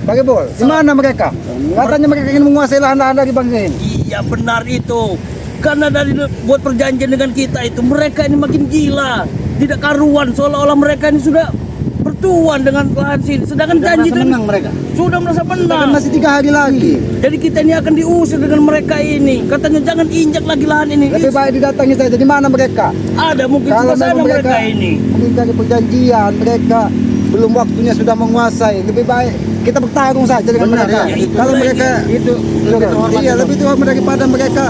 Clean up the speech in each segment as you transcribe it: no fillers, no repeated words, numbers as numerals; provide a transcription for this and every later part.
Bagi Bol, di mana mereka? Katanya mereka ingin menguasai lahan-lahan dari Bangsa ini. Iya benar itu. Karena dari buat perjanjian dengan kita itu, mereka ini makin gila, tidak karuan, seolah-olah mereka ini sudah bertuan dengan lahan sini. Sedangkan janji itu mereka sudah merasa kan menang. masih 3 hari lagi. Jadi kita ini akan diusir dengan mereka ini. Katanya jangan injak lagi lahan ini. Lebih baik didatangi saja. Di mana mereka? Ada mungkin Kalau sebelah sana memang mereka ini. mungkin dari perjanjian mereka belum waktunya sudah menguasai. Lebih baik kita bertarung saja dengan mereka. ya, itu Kalau lagi. mereka Itu lebih terhormat. iya lebih terhormat daripada mereka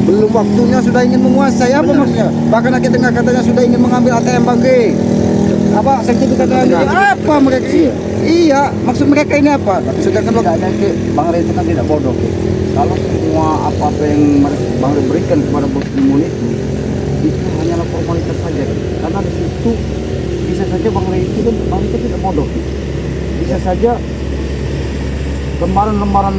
belum waktunya sudah ingin menguasai. Apa maksudnya? Bahkan kita dengar katanya sudah ingin mengambil ATM Bangke. Apa sertifikat tanah apa mereka? Iya, maksud mereka ini apa? Sedangkan Tidaknya Bang Rey itu kan tidak bodoh. Kalau semua apa-apa yang Bang Rey berikan kepada Bos Timun itu hanyalah formalitas saja. Karena di situ bisa saja Bang Rey itu kan Bang Rey tidak bodoh. Bisa saja lembaran-lembaran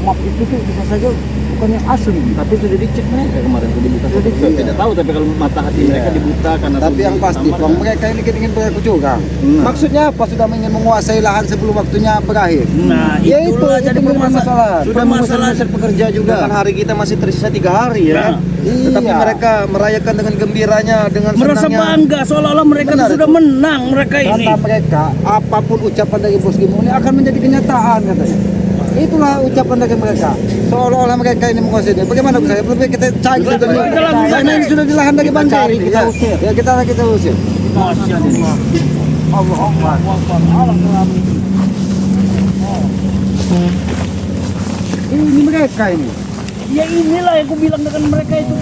map itu tuh bisa saja bukan yang asli. Tapi sudah dicek mereka kemarin sudah dibuka. Sudah dicek. Saya tidak tahu tapi kalau mata hati mereka dibuka karena tapi yang pasti sama- Bang, mereka ini ingin berlaku curang. Maksudnya apa? Sudah ingin menguasai lahan sebelum waktunya berakhir. Nah, Ya itulah itu jadi yang permasalahan. masalah. sudah mengusir pekerja juga kan hari kita masih tersisa 3 hari ya. Nah, Tetapi iya. mereka merayakan dengan gembiranya, dengan Merasa senangnya. bangga seolah-olah mereka Benar itu sudah itu. menang mereka ini. Kata mereka, apapun ucapan dari Bos Gimo ini akan menjadi kenyataan katanya. Itulah ucapan dari mereka. Seolah-olah mereka ini menguasai dia. Bagaimana saya? Lebih kita cari saja dulu. Karena ini sudah di lahan dari Bangsa cari, ini. kita Ya. usir. Ya kita usir. Masya Allah. Allah Akbar. Ini mereka ini. Ya inilah yang aku bilang dengan mereka itu.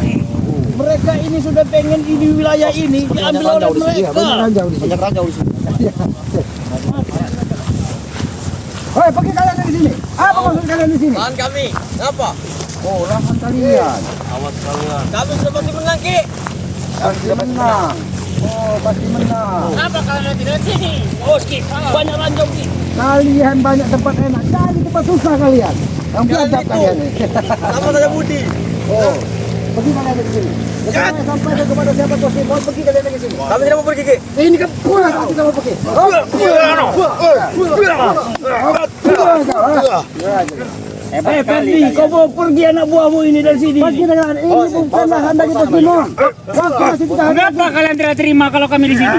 Mereka ini sudah pengen di wilayah ini diambil oleh Iya, mereka. beneran jauh di sini. Banyak ranjau di sini. Hei, pergi kalian dari sini. Apa maksud kalian di sini? Lahan kami, apa? Oh, lahan kalian. Kami sudah pasti menang, Ki. Pasti menang. Oh, pasti menang. Kenapa kalian tidak di sini? Oh, Ki, banyak ranjau Ki. Kalian banyak tempat enak, cari tempat susah kalian. Yang biadab itu. kalian nih. Sama saja Budi. Oh, pergi kalian dari sini. Jangan sampai kepada siapa Bos Gimo, pergi kalian dari sini. Kami tidak mau pergi, Ki. Ini kan pulang kita mau pergi. Eh, Ferdi, kau mau pergi anak buahmu ini dari sini? Pergi dengan ini bukan lahan dari Bos Gimo. Waktu masih 3 hari. Kenapa kalian tidak terima kalau kami di sini?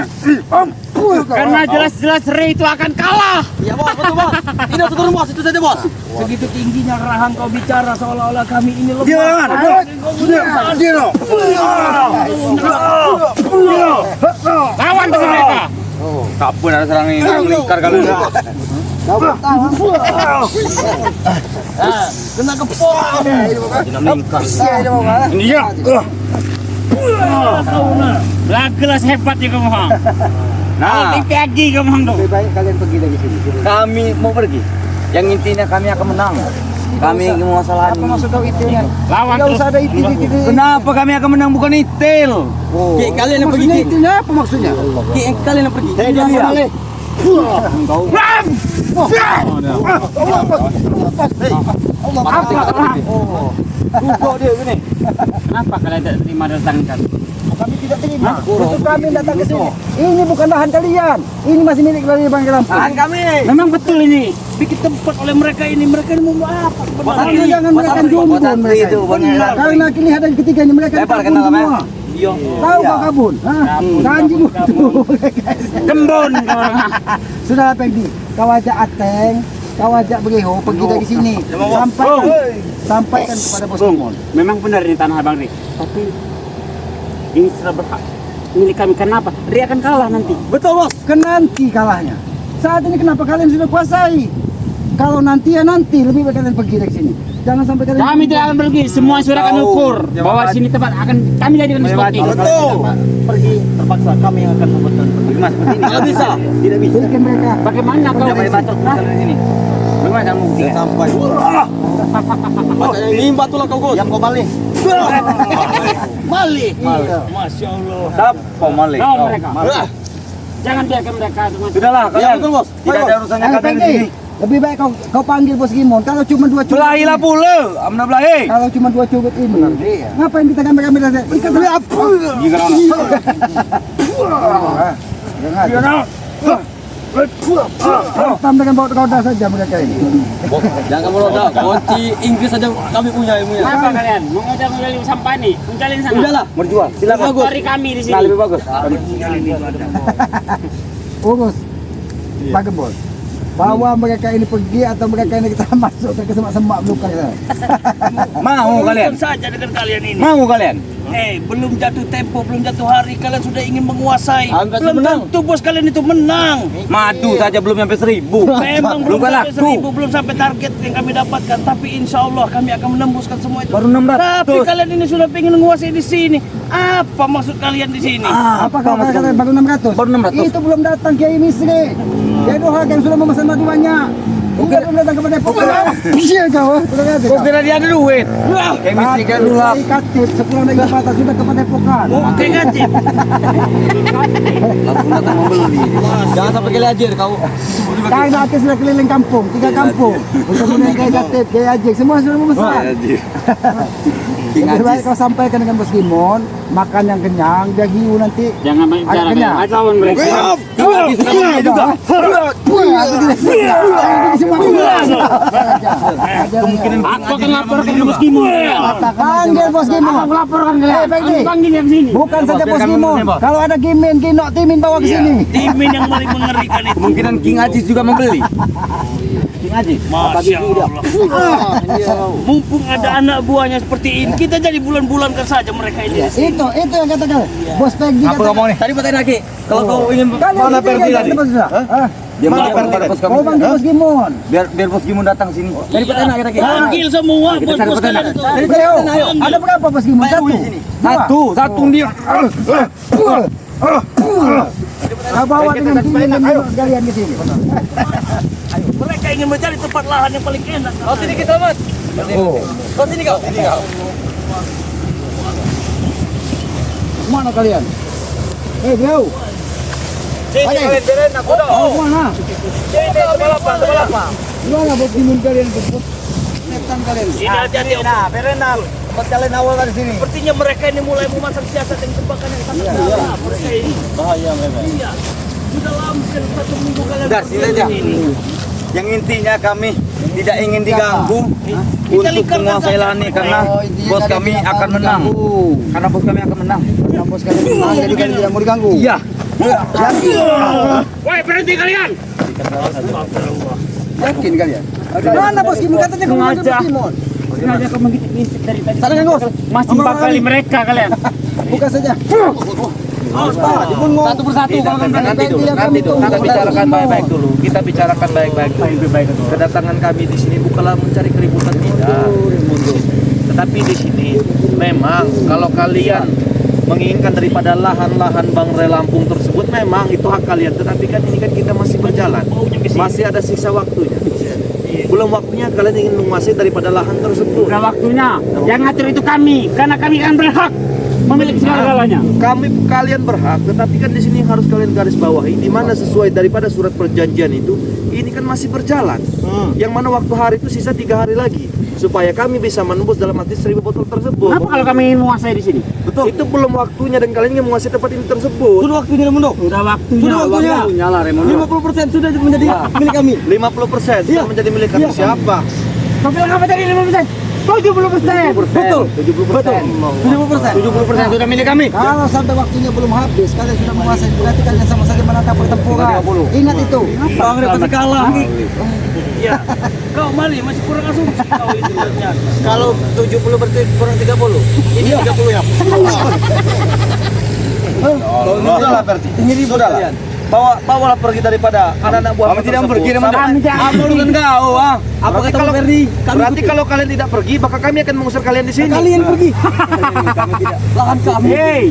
Karena jelas-jelas Rey itu akan kalah. Iya, Bos, betul, Bos. Ini harus turun, Bos. Itu saja, Bos. Segitu tingginya rahang kau bicara seolah-olah kami ini lemah. Lawan dengan mereka. Kapun ada serang ini, lingkar kali ini. Kena kepok. Ini ya. Gelas hebat ya kamu Hang. Nah, Pagi kamu Hang dong. Lebih baik kalian pergi dari sini. kami mau pergi. Yang intinya kami akan menang. Kami ingin masalah Apa maksud kau itilnya? Lawan Tidak terus. usah ada itil. Kenapa kami akan menang bukan itil? Ki, kalian yang pergi, Maksudnya Ki. itilnya apa maksudnya? Ki, kalian yang pergi. Kenapa kalian tidak terima datang kami? Kami tidak terima. Untuk kami datang ke sini. Ini bukan lahan kalian. Ini masih milik dari Bang Lampung. Lahan kami. Memang betul ini. Bikin tempat oleh mereka ini. Mereka ini mau apa sebenarnya? Karena jangan mereka jumbun mereka. itu, Benar. Karena kini ada yang ketiganya mereka Lebar kabun kenal semua. Tahu Pak Kabun? Kanji Gembon kau orang. Sudah pergi. Kau ajak Ateng, kau ajak Bereho pergi dari sini. Sampaikan kepada Bos Gimo. Memang benar ini tanah Abang Rey. Tapi ini sudah berhak milik kami. Kenapa? Rey akan kalah nanti. Betul Bos. Kan nanti kalahnya. Saat ini kenapa kalian sudah kuasai? Kalau nanti ya nanti lebih baik kalian pergi dari sini. Jangan sampai kalian. Kami tidak akan pergi. Semua sudah kami ukur bahwa sini tempat akan kami jadikan spot ini. Betul. Pergi terpaksa kami yang akan membuatkan pergi. Mas, seperti ini. Tidak bisa. Tidak bisa. Berikan mereka. Bagaimana kau? Tidak boleh bacot kalian di sini. Bagaimana kamu? Sampai. Makanya ini batulah kau, Gus. Yang kau balik. Malik. Iya. Masya Allah. Kau balik. Kau mereka. Ah, Jangan biarkan mereka. Sudahlah Ya, kalian. betul, Bos. Tidak ada urusannya kalian di sini. Lebih baik kau panggil Bos Gimon. Kalau cuma 2 cugut. Belahilah pula. Amna belahi. Kalau cuma 2 cugut ini. Ngapain kita gambar-gambar saja? Ikat dulu apa? Jika Jangan. Hantam dengan baut roda saja mereka ini. Jangan meroda, kunci Inggris saja kami punya ilmunya. Apa kalian? Mau ngambil sampah nih? Mencalin sana. Udahlah, Berjual. Silakan. Mari kami di Nah, sini. lebih bagus. Urus. Pak Gembos. Bawa mereka ini pergi atau mereka ini kita masuk ke semak-semak belukar kita. Mau kalian? Urusan saja dengan kalian ini. Mau kalian? Belum jatuh tempo, belum jatuh hari kalian sudah ingin menguasai. Hampir Belum menang. tentu bos kalian itu menang. Madu saja belum sampai 1000. Memang belum belum laku. sampai 1000, belum sampai target yang kami dapatkan. Tapi insya Allah kami akan menembuskan semua itu. Baru 600. Tapi kalian ini sudah ingin menguasai di sini. Apa maksud kalian di sini? Apa kau kata baru 600? Baru 600. Itu belum datang Kiai Misri. Kiai Dohak yang sudah memesan madu banyak. Bukan belum datang kepada Pokok. Iya kau. Kau kira dia ada duit? Kayak misi kan dulu. Katip setelah naik patah sudah kepada Pokan. Oke gajib. Langsung datang membeli. Jangan sampai kalian ajar kau. Kain hati sudah keliling kampung, 3 kampung. Untuk menaik Kiai Katip, Kiai Ajik, semua sudah memesan. Lebih baik kau sampaikan dengan Bos Gimon, makan yang kenyang, dia hiu nanti. Jangan bicara kenyang. kayak lawan mereka. Kemungkinan Aku akan laporkan ke Bos Gimon. Panggil Bos Gimon. Aku laporkan kalian. Peggy. Aku panggil yang sini. Bukan saja Bos Gimon. Kalau ada Gimin, Kinok, Timin bawa ke sini. Timin yang paling mengerikan itu. kemungkinan King Ajis juga membeli. King Ajis. Masya Allah. Mumpung ada anak buahnya seperti ini, kita jadi bulan-bulankan saja mereka ini. Itu yang katakan. Bos Peggy Apa kata. kamu nih? Tadi bertanya lagi, kalau kau ingin Kalian Mana bertiga Perdi kan, tadi? Bos sudah? Dia Mana melapor pada bos kami. Kau panggil Bos Gimon. Biar bos Gimon datang sini. dari petani lagi. Panggil semua Kita cari bos-bos petani. kalian itu. Ayo, ada berapa Bos Gimon? Satu dia. Kau bawa dengan Timin dan Kinok sekalian ke sini. Mereka ingin mencari tempat lahan yang paling enak. Kau sini kita mat. Kau sini kau. Mana kalian? Bro. Kalian beren aku dah. Oh, mana? Balapa. Mana Bos Gimon kalian? Bos Setan kalian. Ini hati-hati Om. Beren tempat kalian awal dari sini. Sepertinya mereka ini mulai memasang siasat yang jebakan yang sangat dalam. Mereka ini. Bahaya memang. Iya. Sudah lama satu minggu kalian Udah, sini aja. ini. Yang intinya kami tidak ingin diganggu untuk menguasai lahan ini karena bos kami akan menang. Karena bos kami akan menang. Karena bos kalian menang, jadi kalian tidak mau diganggu. Iya. Woi, berhenti kalian. Yakin kalian? Mana Bos Gimon? Katanya kamu manggil Sengaja. Bos Gimon. Sengaja kau mengintip dari tadi. Sana kan Bos? Masih bakali mereka kalian. Buka saja. Satu persatu kalau kan Nanti dulu, kita bicarakan baik-baik dulu. Kita bicarakan baik-baik dulu. Kedatangan kami di sini bukanlah mencari keributan tidak. Tetapi di sini memang kalau kalian menginginkan daripada lahan-lahan Bang Re Lampung tersebut memang itu hak kalian. Tetapi kan ini kan kita masih berjalan, masih ada sisa waktunya. Belum waktunya kalian ingin menguasai daripada lahan tersebut. Udah waktunya. Yang ngatur itu kami, karena kami kan berhak memiliki segala-galanya. Kalian berhak, tetapi kan di sini harus kalian garis bawahi di mana sesuai daripada surat perjanjian itu, ini kan masih berjalan. Yang mana waktu hari itu sisa 3 hari lagi supaya kami bisa menembus dalam arti 1000 botol tersebut. Kenapa kalau kami ingin menguasai di sini? Betul. Itu belum waktunya dan kalian ingin menguasai tempat ini tersebut. Sudah waktunya Remondo. Udah waktunya. Sudah waktunya. lah Remondo. 50% sudah menjadi milik kami. 50% sudah menjadi milik kami. Siapa? Kau bilang apa tadi 5%? 70%. Betul. 70%. 70% sudah milik kami. Kalau sampai waktunya belum habis, kalian sudah menguasai, berarti kalian sama saja menangkap pertempuran. Ingat itu. Bang Re pasti kalah. Iya. Kau mari masih kurang asumsi kau itu ternyata. Kalau 70 berarti kurang 30. Ini 30 ya. Sudahlah berarti. Sudahlah. Bawalah pergi daripada anak-anak buah kami tidak pergi Kami jangan. Bukan kau, ah. Apa kata Bang Ferdi? Berarti kalau kalian tidak pergi, maka kami akan mengusir kalian di sini. Kalian pergi. Kami tidak. Lahan kami. Hei,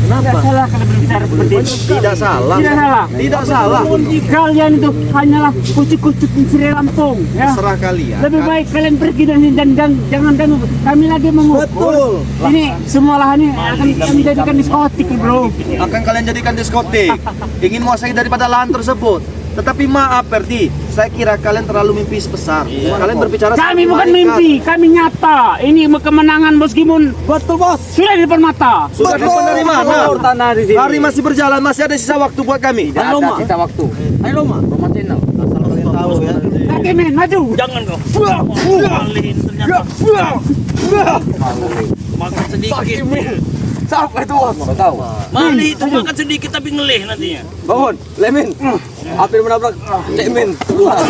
tidak salah kalau berbicara seperti itu. Tidak salah. Tidak salah. Tidak salah. Kalian itu hanyalah kucuk-kucuk di Sri Lampung, ya. Serah kalian. Lebih baik kalian pergi dan jangan ganggu. Kami lagi mengukur. Betul. Ini semua lahan ini akan kami jadikan diskotik, bro. Akan kalian jadikan diskotik. Ingin menguasai daripada lahan tersebut. Tetapi maaf Ferdi, saya kira kalian terlalu mimpi besar. Kalian berbicara Kami seperti bukan malaikat. mimpi, kami nyata. Ini kemenangan Bos Gimun Betul bos. sudah di depan mata. Sudah depan dari mana? tanah di sini. Hari masih berjalan, masih ada sisa waktu buat kami. Tidak ada sisa waktu. Ayo Roma Channel. Asal kalian tahu ya. Oke men, maju. Jangan kau. Malihin ternyata. Makan sedikit. Siapa itu bos? Mau tahu? Malih itu makan sedikit tapi ngelih nantinya. Bangun, Lemin. Hampir menabrak Cemin. Wah,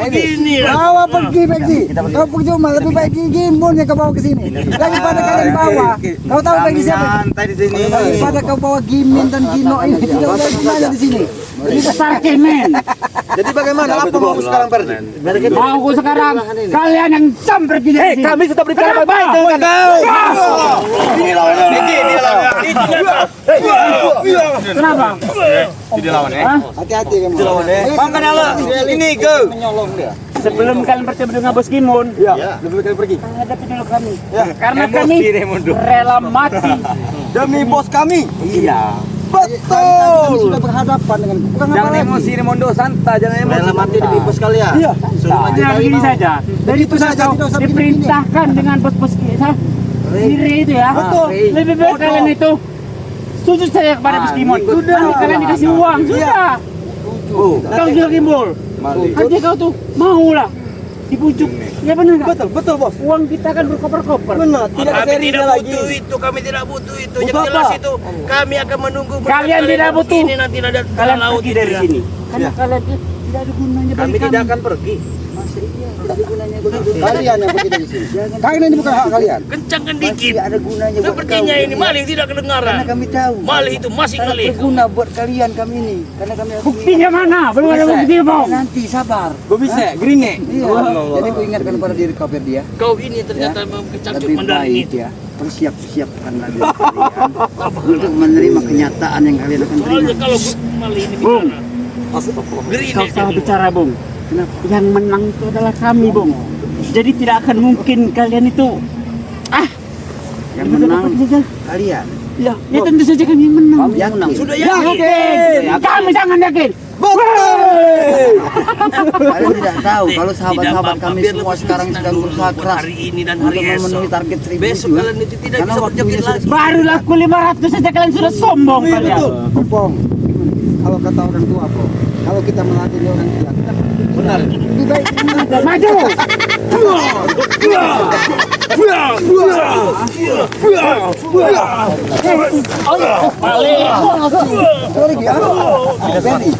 begini lah. Bawa pergi. Kau percuma lebih baik Gimun yang kau bawa ke sini. Daripada kalian bawa. Kau tahu bagi siapa? Santai di sini. Daripada kau bawa Gimin dan Gino ini tidak ada gunanya di sini. Ini besar men. Jadi bagaimana? Apa mau sekarang Ferdi? Mau aku sekarang kalian yang jam pergi dari sini. Kami sudah berbicara baik-baik dengan kau. Ini Kenapa? Hati-hati kamu. Makan Allah. Ini go. Sebelum kalian bertemu dengan Bos Gimun, Lebih kali pergi. hadapi dulu kami. Karena kami rela mati. Demi bos kami. Iya. Kami Betul. sudah berhadapan dengan bukan apa Jangan lagi. emosi Remondo, santai, jangan emosi. Rela mati demi bos kalian. Iya. Nah, begini saja. Dari itu saja tidak usah diperintahkan dengan bos-bos kita. Sendiri itu ya. Betul. Lebih baik kalian itu sujud saja kepada Bos Gimun. Sudah. Nanti kalian dikasih uang. Sudah. Kau juga Gimbul. Nanti kau tuh mau lah dibujuk. Ya benar nggak? Betul bos. Uang kita kan berkoper-koper. Benar, tidak ada Kami serinya tidak lagi. butuh itu, kami tidak butuh itu. Butuh Yang jelas apa? itu kami akan menunggu. Kalian tidak butuh. Ini nanti ada Kalian laut pergi itu dari ya. sini. Karena kalian tidak ada gunanya bagi Kami tidak akan pergi. Kalian yang pergi dari sini. Kalian ini bukan hak kalian. Kencangkan dikit. Ada gunanya buat Sepertinya ini Malih tidak kedengaran. kami tahu. Malih itu masih ngelih. Berguna buat kalian kami ini. Karena kami harus Buktinya mana? Belum ada bukti bang. nanti sabar. Gue bisa, geringe. Iya. Jadi aku ingatkan pada diri kau Ferdi ya. Kau ini ternyata kecangcut Lebih Mandarin baik itu. ya. Persiapkanlah diri kalian untuk menerima kenyataan yang kalian akan Soalnya terima. kalau Malih ini Bung. bicara, gerinek Kau salah dia. bicara, Bung. Yang menang itu adalah kami, Bung. Jadi tidak akan mungkin kalian itu Yang menang kalian. ya tentu saja kami yang menang. Kami yang menang. Sudah Yakin. Kami sangat yakin. Kalian tidak tahu kalau sahabat-sahabat Tidak kami apa-apa, biar semua lebih sekarang senang sedang dulu berusaha buat keras hari ini dan untuk hari esok. memenuhi target 1000 Besok itu, ya. kalian itu tidak Karena bisa waktunya berjoget sudah lagi. Baru laku 500 saja kalian sudah sombong kalian. Kupong. Kalau kata orang tua apa? Kalau kita melatih orang gila, kita Benar. lebih baik Maju. sorry ya. Ferdi.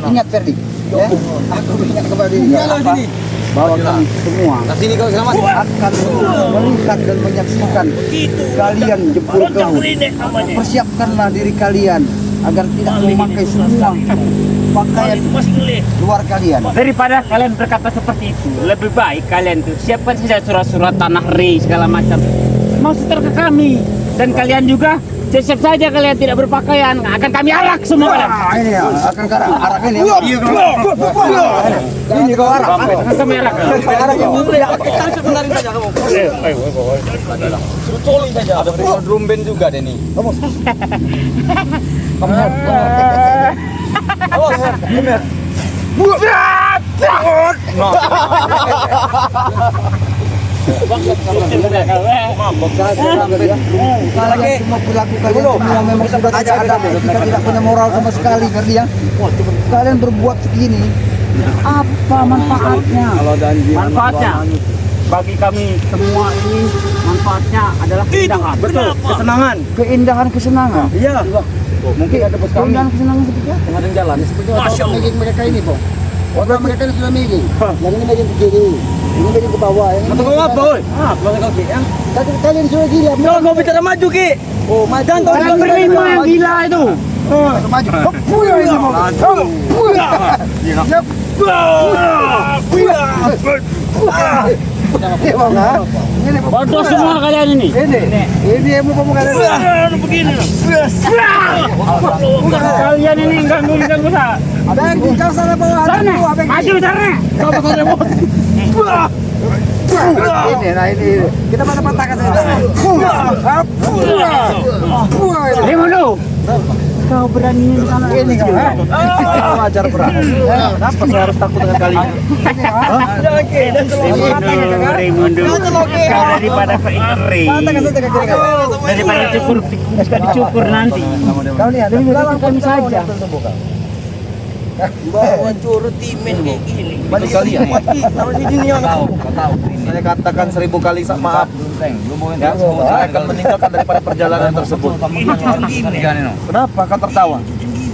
Ingat Ferdi. Ya. Aku ingat kepada diri kau. Bahwa kami semua Sini kau selamat. akan melihat dan menyaksikan Gitu. kalian jebol Lonceng kamu. gerinek namanya. Persiapkanlah diri kalian agar tidak memakai semua pakaian Malih itu masih ngelih. luar kalian. Daripada kalian berkata seperti itu, lebih baik kalian tuh siapkan saja surat-surat tanah re segala macam. Mau setor ke kami dan kalian juga siap saja kalian tidak berpakaian akan kami arak semua kalian. Ini ya, akan karang arak ini. Ini kau arak. Akan kami arak. Arak yang Cangcut menarik saja kamu. Suruh saja. Ada drum band juga deh nih. Kalian semua perilaku kalian semua memang sudah tidak ada etika, tidak punya moral sama sekali Ferdi ya. Kalian berbuat segini, apa manfaatnya? Manfaatnya bagi kami semua ini manfaatnya adalah keindahan. Betul. Kesenangan. Keindahan kesenangan. Iya. Mungkin ada keindahan kesenangan seperti apa? Tengah jalan. Masya Allah. Meeting mereka ini, Bang. Orang mereka ini sudah meeting. Yang ini meeting ke kiri, ini meeting ke bawah. Yang ini Kau apa, oi? Belum kau Ki. Kalian sudah gila. Jangan kau bicara maju, Ki. Oh, maju. Kalian berlima yang gila itu. Maju. Puya ini, Bang. Puya. Ini, Bang, ha? Ini, Bang. Bodoh semua kalian ini. Ini yang mau kalian. Begini lah. Kalian ini ganggu saya. Dan di kau sana bawah. Sana, maju sana. Ini, nah ini. Kita mana patahkan saja. Lima dulu. Kau berani di sana. Ini kau, ha? Wajar berat. Kenapa saya harus takut dengan kalian? Mundur. Kau daripada Ri. Daripada cukur suka dicukur nanti. Kau lihat, Lebih baik kami saja. Bawa curut timen kayak gini. Balik kalian. Saya katakan 1000 kali maaf. Ya, saya akan meninggalkan daripada perjalanan tersebut. Kenapa kau tertawa?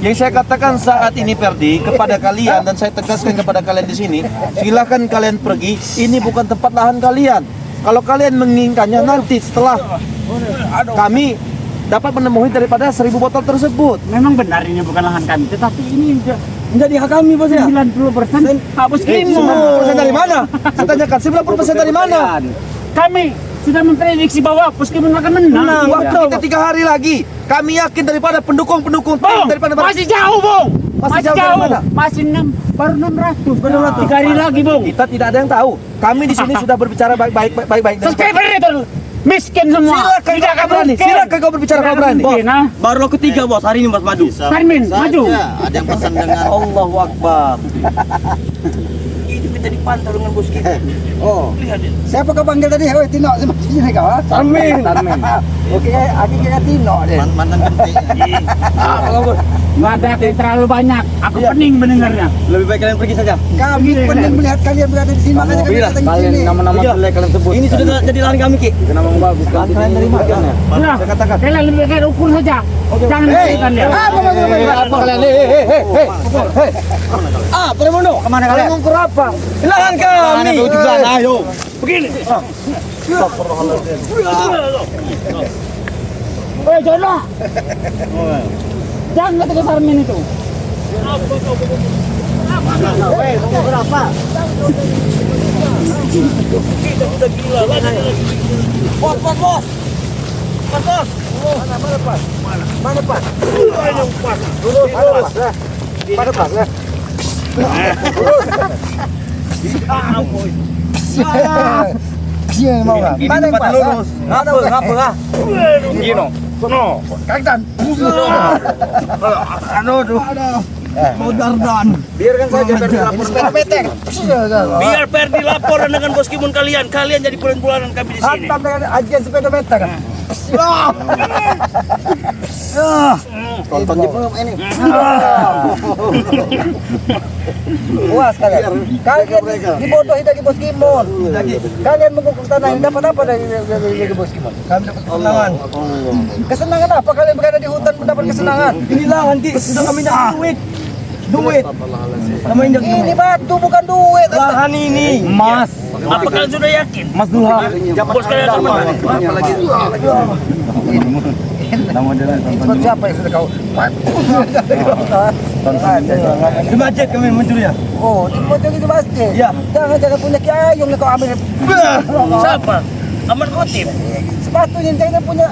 Yang saya katakan saat ini Perdi kepada kalian dan saya tegaskan kepada kalian di sini, silakan kalian pergi. Ini bukan tempat lahan kalian. Kalau kalian menginginkannya nanti setelah kami dapat menemui daripada 1000 botol tersebut. Memang benar ini bukan lahan kami, tetapi ini Menjadi hak kami bos ya. 90% hapus kimo. 90% dari mana? Saya tanyakan 90% dari mana? Kami sudah memprediksi bahwa Puskimun akan menang. Waktu kita 3 hari lagi. Kami yakin daripada pendukung-pendukung Bung, daripada masih jauh, Bung. Masih Masih jauh dari jauh. mana? Masih baru 600. 3 hari lagi, Bung. kita tidak ada yang tahu. Kami di sini sudah berbicara baik-baik. Subscriber itu miskin semua. Silakan kau berani. Silakan kau berbicara kau berani. Nah, Baru ketiga bos hari ini Mas Madu. Karmin, maju. Ada yang pesan dengan Allahu Akbar. Ini kita dipantau dengan bos kita. Oh, Lihat dia. siapa kau panggil tadi? Hei, Tino, sini kau, ha? Tarmin. Oke, aku kira Tino deh. Mantan penting. Nggak ada yang terlalu banyak. Aku pening mendengarnya. Lebih baik kalian pergi saja. Kami pening melihat kalian berada di sini, makanya kami datang di sini. Nama-nama jelek kalian sebut. Ini sudah jadi lahan kami Ki. nama yang bagus. Kalian dari mana? Nah, Saya katakan. kalian lebih baik ukur saja. Jangan dikasihkan dia. Apa kalian? Hei. Ah, Premono. Kemana kalian? Mengukur apa? Lahan kami. Ayo. Begini. Woi, Jono. Jangan kata Sarmin itu. Kita sudah gila. Bos. Bos. Mana pas? Dia yang mau kan? Mana yang pas? Ngapa lah? Gino. Sono. Kaitan. Mau dardan. Biarkan saja biar dilaporkan. Biar Perdi laporan dengan bos Kimun kalian. Kalian jadi bulan-bulanan kami di sini. Hantam dengan agen sepeda meter kan? Tonton di film ini. Puas kalian. Kalian dibodohi dari Bos Kimun. Kalian mengukur tanah ini dapat apa dari Bos Kimun? Kami dapat kesenangan. Kesenangan apa? Kalian berada di hutan mendapat kesenangan. Ini lahan Ki. Sudah kami injak duit. Kami injak Ini batu bukan duit. lahan ini. Mas. Apa kalian sudah yakin? Mas Duha. Bos kalian akan menang. Apalagi Seperti siapa yang sudah kau? Di masjid kami mencuri ya. Oh, di pojok itu masjid. Ya. Jangan punya kiayung kau ambil. Siapa? Ahmad Khotib. Sepatunya jangan punya.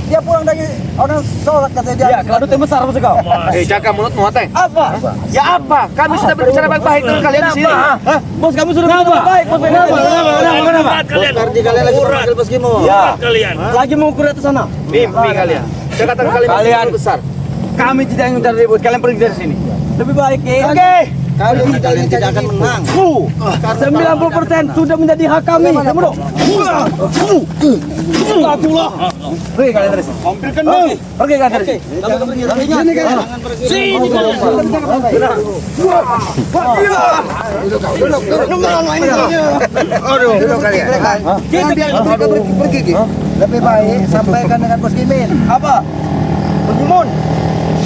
Dia pulang dari orang sholat katanya dia. Ya, kalau tim besar maksud kau. jaga mulutmu, Teh. Apa? Ya apa? Kami sudah berbicara baik-baik dengan kalian di sini. Bos kamu sudah berbuat baik. Bos kenapa? Kalian. Kalian lagi memanggil Bos Kimo. Ya. Kalian. Lagi mengukur atas sana. Mimpi kalian. Saya katakan kalian besar. Kami tidak ingin mencari ribut. Kalian pergi dari sini. Lebih baik Ki. Oke. Kalian tidak akan menang. 90% sudah menjadi hak kami. Kamu dong. Atulah. Pergi kalian dari sini. Ambilkan dong. Pergi kalian dari sini. Sini kan. Sini Duduk kalian. Kita pergi Ki. Lebih baik sampaikan dengan Bos Kimin. Apa? Bos Kimun.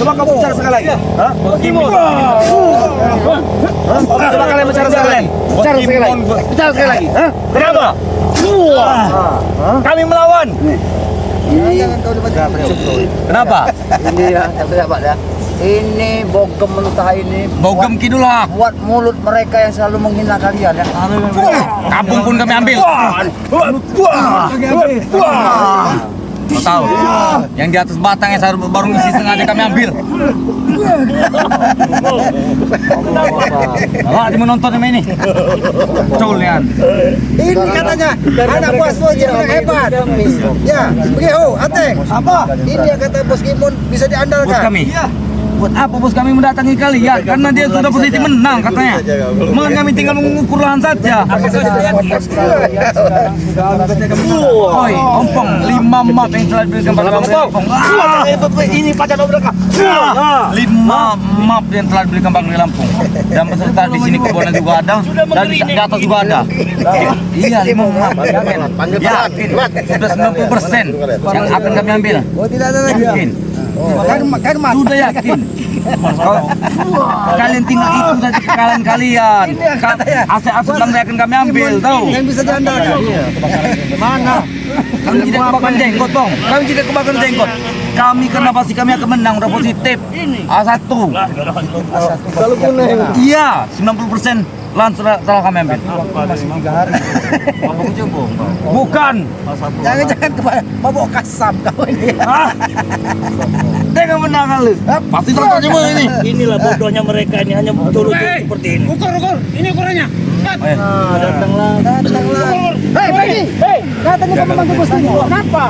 Coba kamu bicara sekali lagi. Hah? Bos Kimun. Coba kalian bicara sekali lagi. Bicara sekali lagi. Bicara sekali lagi. Hah? Kenapa? Kami melawan. Jangan kau dibaca. Kenapa? Ini ya, Pak ya. Ini bogem mentah ini Bogem kidulah. buat mulut mereka yang selalu menghina kalian ya. Kampung pun kami ambil. Kau tahu? Yang di atas batang yang saya baru ngisi sengaja kami ambil. Wah, di menonton ini. Culian. Ini katanya anak bos bos yang hebat. Ya, begitu, Ateng. Apa? Ini yang kata Bos Kimon bisa Bos diandalkan. kami. Buat apa bos kami mendatangi kalian? Karena dia sudah posisi menang katanya. Malah kami tinggal mengukur lahan saja. Oi, ompong 5 map yang telah diberikan pada Bang Lampung. Ini pacar mereka. 5 map yang telah diberikan Bang Lampung. Dan peserta di sini kebonan juga ada. Dan di atas juga ada. Iya, 5 map. Yakin. Sudah 90% yang akan kami ambil. Oh, tidak ada lagi. Yakin. Kan Sudah yakin. Kalian tinggal ikut saja kekalahan kalian. Aset-aset Bang Ray akan kami ambil, tahu? yang bisa diandalkan. Mana? Kami tidak kebakar jenggot, Bang. Kami tidak kebakar jenggot. Kami karena pasti kami akan menang, udah positif. A1. Kalau kuning. Iya, 90% lahan sudah kami ambil. Bukan. Jangan-jangan kepada mabok kasam kau ini. Tengah menang kali. Pasti terjadi ini. Inilah bodohnya mereka ini hanya betul seperti ini. Ukur, ini ukurannya. Datanglah. Hei, pergi. Katanya kamu manggil bos ini. Kenapa?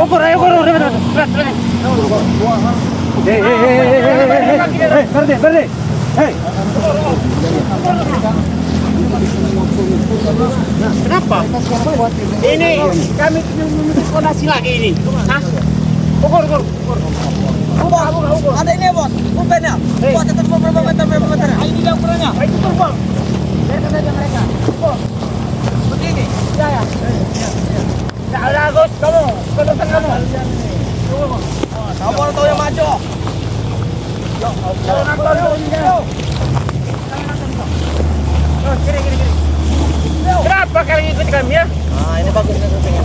Ukur, ayo ukur. Berde. Hei. Kenapa? Ini kami menuntut fondasi lagi ini. Hah? Ukur. Ada ini ya, Bos. Pulpennya. Buat tetap berapa meter. Ini dia ukurannya. Ayo ukur, Bang. Mereka saja mereka. Begini. Ya. Ya, Agus, kamu. Kedutan kamu. Kamu tahu yang maju. Kiri. Kenapa kalian ikut kami ya? Nah, ini bagus nih syutingnya.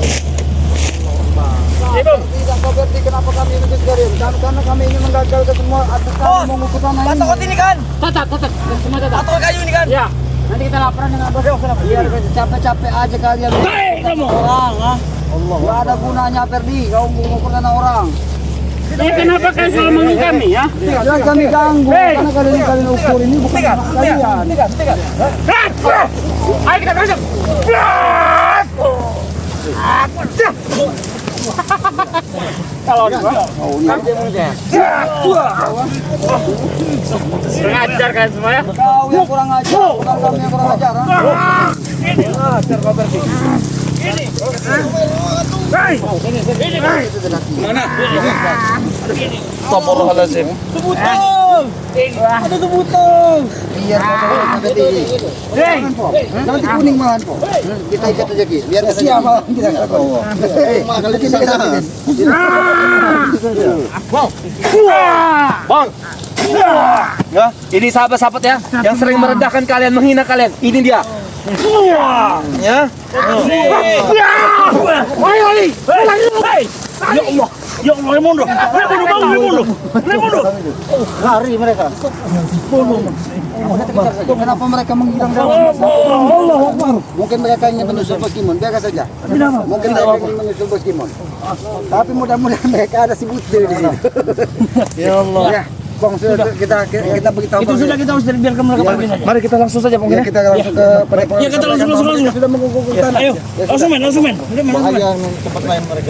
Ibu. Tidak kau berarti kenapa kami ini garin? Karena kami ini menggagalkan semua atas kami mengukur tanah ini. Patokot ini kan? Tatak. Semua tatak. Patokot kayu ini kan? Ya. Nanti kita laporan dengan bos. Biar capek-capek aja kalian. Hei, kamu. Orang, Allah. Gak ada gunanya Perdi, kau mengukur tanah orang. Ini kenapa kalian selalu mengganggu kami ya? Jangan kami ganggu, karena kalian ukur ini bukan kalian. Ayo kita masuk. Kalau ngajar kan semua ya? Kau yang kurang ajar, bukan kami yang kurang ajar. Astagfirullahaladzim. Ada tuh butuh. Biar kata tinggi. Nanti kuning malahan po. Kita ikat aja Ki. Biar siap malah kita enggak tahu. Kalau kita Bang. Ya, ini sahabat-sahabat ya, yang sering merendahkan kalian, menghina kalian. Ini dia. Ya. Ya Allah, mundur. lari mereka. Kenapa mereka menghilang dari Allah Akbar. Mungkin mereka ingin menyusul Bos Kimon, biarkan saja. Mungkin mereka ingin menyusul Bos Kimon. Tapi mudah-mudahan mereka ada si Butir di situ. Ya Allah. Ya, Bang, sudah kita beritahu. Itu sudah kita harus biarkan mereka pergi saja. Mari kita langsung saja, Bang. Ya, kita langsung ke pada Ya, kita langsung. sudah mengukuhkan tanah. Ayo, langsung men. Bahaya tempat lain mereka.